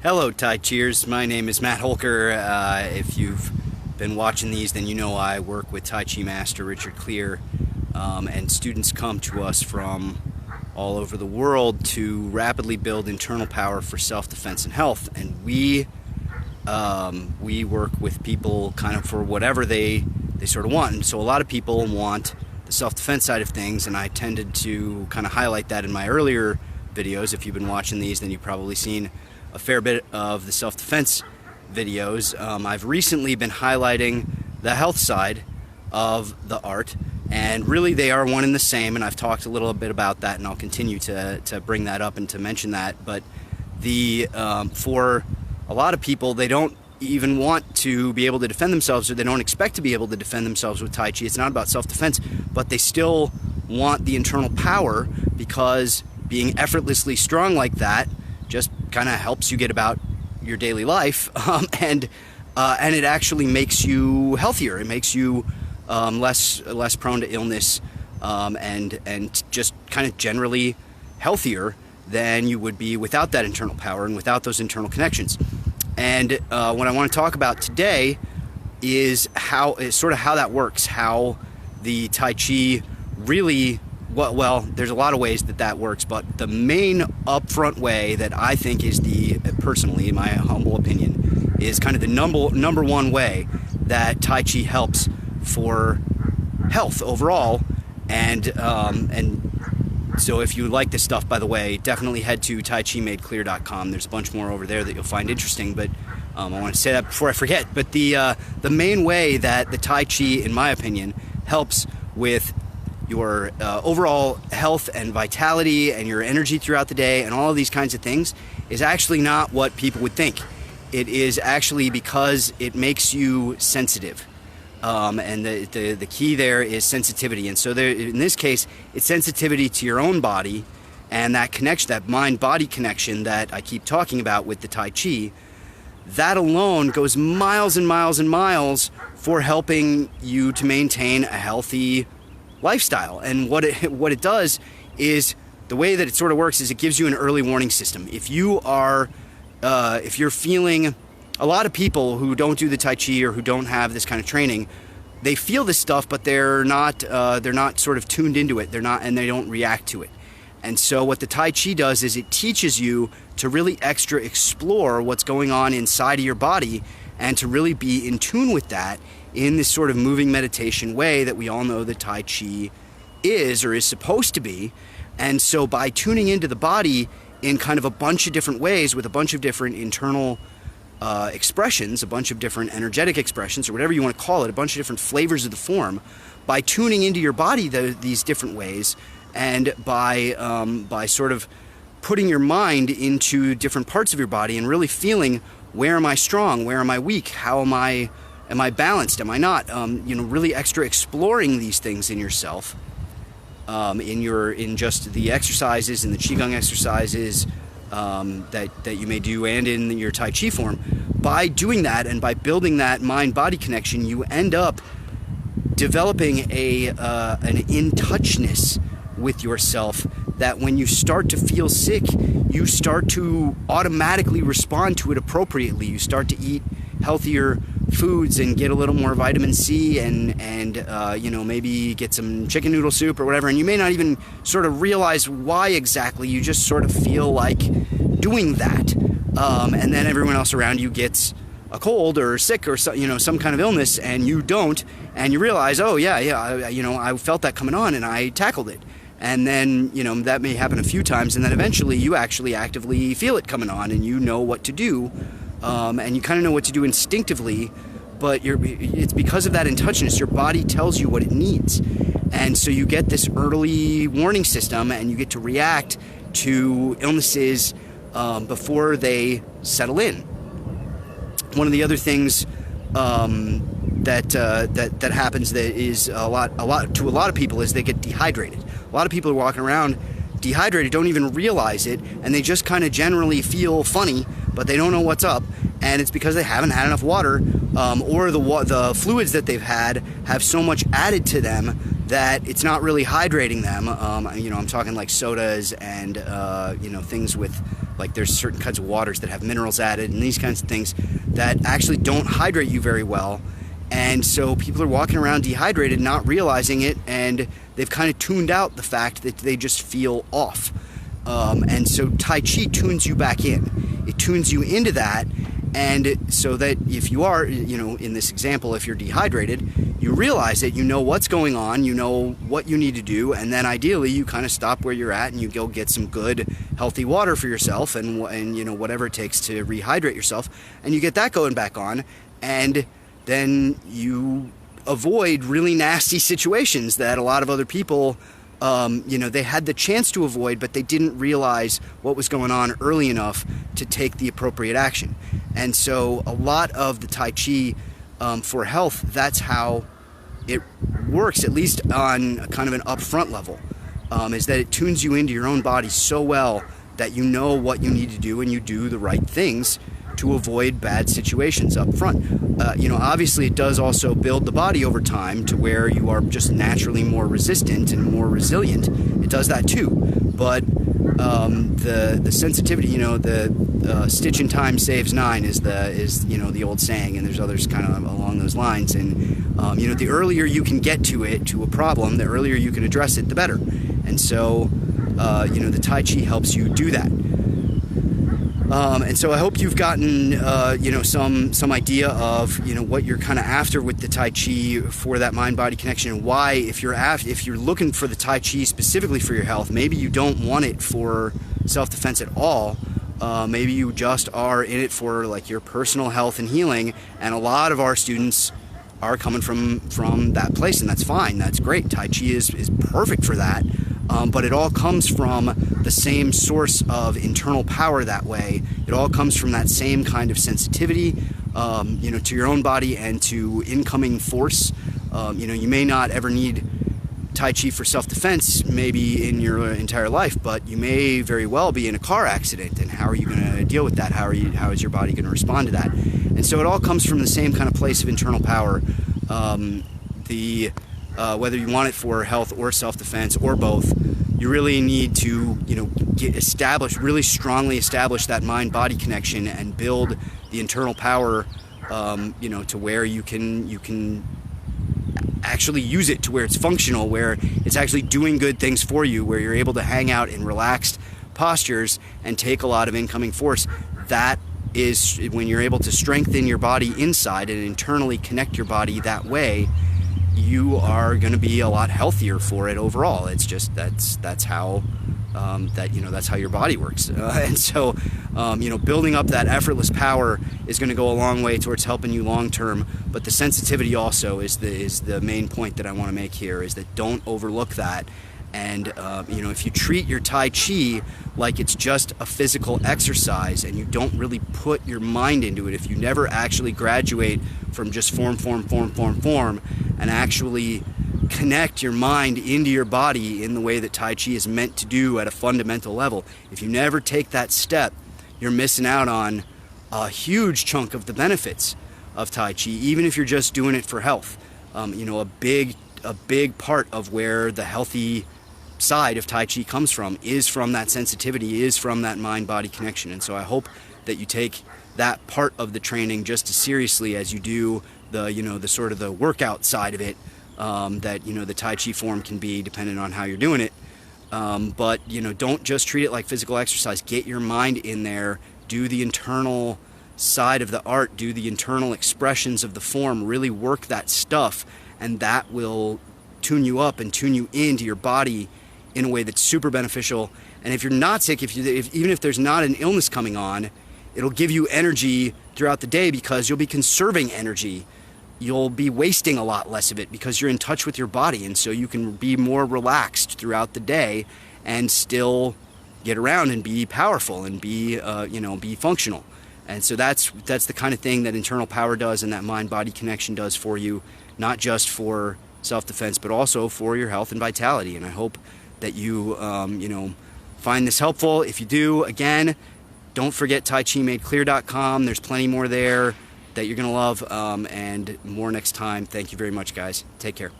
Hello, Tai Cheers. My name is Matt Holker. If you've been watching these, then you know I work with Tai Chi Master Richard Clear, and students come to us from all over the world to rapidly build internal power for self-defense and health. And we work with people kind of for whatever they sort of want. And so a lot of people want the self-defense side of things, and I tended to kind of highlight that in my earlier videos. If you've been watching these, then you've probably seen a fair bit of the self-defense videos. I've recently been highlighting the health side of the art, and really they are one and the same, and I've talked a little bit about that, and I'll continue to bring that up and to mention that. But for a lot of people, they don't even want to be able to defend themselves, or they don't expect to be able to defend themselves with Tai Chi. It's not about self-defense, but they still want the internal power, because being effortlessly strong like that just kind of helps you get about your daily life, and it actually makes you healthier. It makes you less prone to illness, and just kind of generally healthier than you would be without that internal power and without those internal connections. And what I want to talk about today is how that works, how the Tai Chi really. Well, there's a lot of ways that works, but the main upfront way that I think is personally, in my humble opinion, is kind of the number one way that Tai Chi helps for health overall. And so if you like this stuff, by the way, definitely head to taichimadeclear.com. There's a bunch more over there that you'll find interesting, but I want to say that before I forget. But the main way that the Tai Chi, in my opinion, helps with your overall health and vitality and your energy throughout the day and all of these kinds of things is actually not what people would think. It is actually because it makes you sensitive. And the key there is sensitivity. And so in this case, it's sensitivity to your own body, and that connection, that mind-body connection that I keep talking about with the Tai Chi, that alone goes miles and miles and miles for helping you to maintain a healthy lifestyle. And what it does is, the way that it sort of works is it gives you an early warning system. If you're feeling, a lot of people who don't do the Tai Chi or who don't have this kind of training, they feel this stuff, but they're not sort of tuned into it. And they don't react to it. And so what the Tai Chi does is it teaches you to really extra explore what's going on inside of your body, and to really be in tune with that in this sort of moving meditation way that we all know that Tai Chi is, or is supposed to be. And so by tuning into the body in kind of a bunch of different ways, with a bunch of different internal expressions, a bunch of different energetic expressions, or whatever you want to call it, a bunch of different flavors of the form, by tuning into your body these different ways, and by sort of putting your mind into different parts of your body and really feeling, where am I strong, where am I weak, how am I balanced, am I not, really extra exploring these things in yourself, in just the exercises and the Qigong exercises that you may do, and in your Tai Chi form. By doing that and by building that mind-body connection, you end up developing an in-touchness with yourself, that when you start to feel sick, you start to automatically respond to it appropriately. You start to eat healthier foods and get a little more vitamin C, and maybe get some chicken noodle soup or whatever, and you may not even sort of realize why exactly. You just sort of feel like doing that, and then everyone else around you gets a cold or sick or some kind of illness, and you don't, and you realize, oh yeah, I felt that coming on and I tackled it. And then, that may happen a few times, and then eventually you actually actively feel it coming on, and you know what to do, and you kind of know what to do instinctively, but it's because of that in-touchness. Your body tells you what it needs. And so you get this early warning system, and you get to react to illnesses before they settle in. One of the other things that happens that is a lot to a lot of people is they get dehydrated. A lot of people are walking around dehydrated, don't even realize it, and they just kind of generally feel funny, but they don't know what's up, and it's because they haven't had enough water, or the fluids that they've had have so much added to them that it's not really hydrating them. I'm talking like sodas and things with Like there's certain kinds of waters that have minerals added and these kinds of things that actually don't hydrate you very well. And so people are walking around dehydrated, not realizing it, and they've kind of tuned out the fact that they just feel off. And so Tai Chi tunes you back in. It tunes you into that, and so that if you are, in this example, if you're dehydrated, you realize it, you know what's going on, you know what you need to do, and then ideally you kind of stop where you're at and you go get some good, healthy water for yourself and whatever it takes to rehydrate yourself, and you get that going back on, and then you avoid really nasty situations that a lot of other people, they had the chance to avoid, but they didn't realize what was going on early enough to take the appropriate action. And so a lot of the Tai Chi for health, that's how it works, at least on kind of an upfront level, is that it tunes you into your own body so well that you know what you need to do and you do the right things to avoid bad situations up front. Obviously it does also build the body over time to where you are just naturally more resistant and more resilient. It does that too. But the sensitivity, the stitch in time saves 9 is the old saying, and there's others kind of along those lines. And the earlier you can get to a problem, the earlier you can address it, the better. And so the Tai Chi helps you do that. And so I hope you've gotten, some idea of, what you're kind of after with the Tai Chi for that mind-body connection, and why, if you're looking for the Tai Chi specifically for your health, maybe you don't want it for self-defense at all. Maybe you just are in it for like your personal health and healing, and a lot of our students are coming from that place, and that's fine. That's great. Tai Chi is perfect for that. But it all comes from the same source of internal power that way. It all comes from that same kind of sensitivity, to your own body and to incoming force. You may not ever need Tai Chi for self-defense maybe in your entire life, but you may very well be in a car accident, and how are you going to deal with that? How is your body going to respond to that? And so it all comes from the same kind of place of internal power. Whether you want it for health or self-defense or both, you really need to, really strongly establish that mind-body connection and build the internal power, to where you can actually use it to where it's functional, where it's actually doing good things for you, where you're able to hang out in relaxed postures and take a lot of incoming force. That is when you're able to strengthen your body inside and internally connect your body that way. You are going to be a lot healthier for it overall. It's just that's how that's how your body works. And so building up that effortless power is going to go a long way towards helping you long term. But the sensitivity also is the main point that I want to make here, is that don't overlook that. And if you treat your Tai Chi like it's just a physical exercise and you don't really put your mind into it, if you never actually graduate from just form and actually connect your mind into your body in the way that Tai Chi is meant to do at a fundamental level, if you never take that step, you're missing out on a huge chunk of the benefits of Tai Chi, even if you're just doing it for health. A big part of where the healthy side of Tai Chi comes from is from that sensitivity, is from that mind-body connection. And so I hope that you take that part of the training just as seriously as you do the sort of the workout side of it, that the Tai Chi form can be, depending on how you're doing it. But don't just treat it like physical exercise. Get your mind in there, do the internal side of the art, do the internal expressions of the form, really work that stuff, and that will tune you up and tune you into your body in a way that's super beneficial. And if you're not sick, even if there's not an illness coming on, it'll give you energy throughout the day because you'll be conserving energy. You'll be wasting a lot less of it because you're in touch with your body, and so you can be more relaxed throughout the day and still get around and be powerful and be functional. And so that's the kind of thing that internal power does and that mind-body connection does for you, not just for self-defense, but also for your health and vitality. And I hope that you, find this helpful. If you do, again, don't forget TaiChiMadeClear.com. There's plenty more there that you're going to love, and more next time. Thank you very much, guys. Take care.